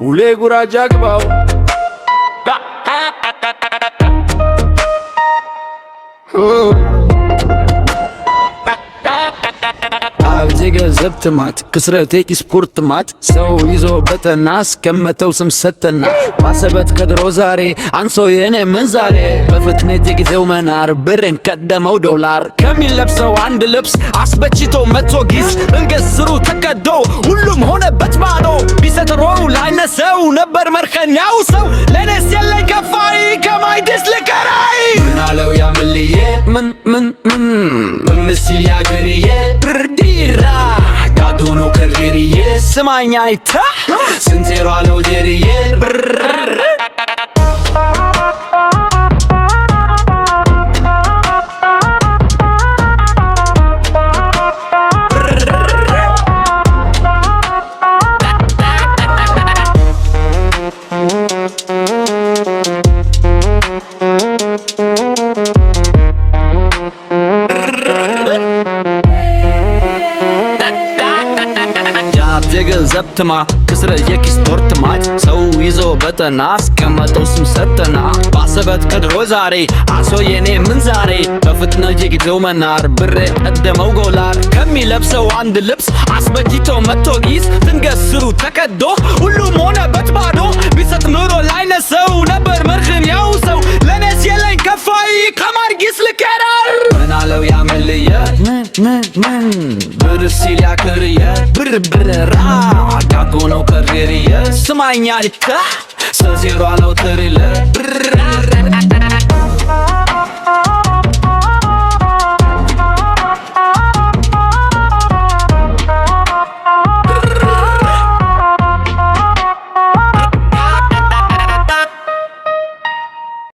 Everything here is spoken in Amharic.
Ule gurajak bau ገንዘብ ትማት ክስረቴ ስፖርት ማት ሰው ይዞ በተናስ ከመተው ስም ሰተና ማሰበት ከድሮ ዛሬ አንሶ የኔ ምን ዛሬ በፍጥነት የጊዜው መናር ብርን ቀደመው ዶላር ከሚለብሰው አንድ ልብስ አስበችቶ መቶ ጊስ እንገስሩ ተቀዶ ሁሉም ሆነበት ባዶ ቢሰጥሮው ላይነሰው ነበር መርከኛው ሰው ለኔስ የለኝ ከፋይ ከማይደስ ልቀራይ ምናለው ያምልዬ ምን በምስል ያገርዬ ብርዲራ ጋዶኖ ከርሪዬ ስማኛ ይታ ስንቴሯ ነው ጀርዬ ገንዘብ ትማ ክስረ የኪስ ጦርት ማት ሰው ይዞ በጠና አስቀመጠው ስም ሰተና ባሰበት ከድሮ ዛሬ አሶ የኔ ምን ዛሬ በፍጥነት የጊዜው መናር ብር ቀደመው ጎላር ከሚለብሰው አንድ ልብስ አስበጅቶ መቶ ጊስ ትንገስሩ ተቀዶ ሁሉም ሆነበት ባዶ ቢሰጥ ኑሮ ላይነሰው ነበር መርህን ያው ሰው ለኔስ የለኝ ከፋይ ከማርጊስ ልከራር ምናለው ያመልየ ምን ብር ሲል ያክርየ ብርብርራ ጋጎኖ ከርሪየ ስማኛ ልታ ሰዜሯ ነው ትርለ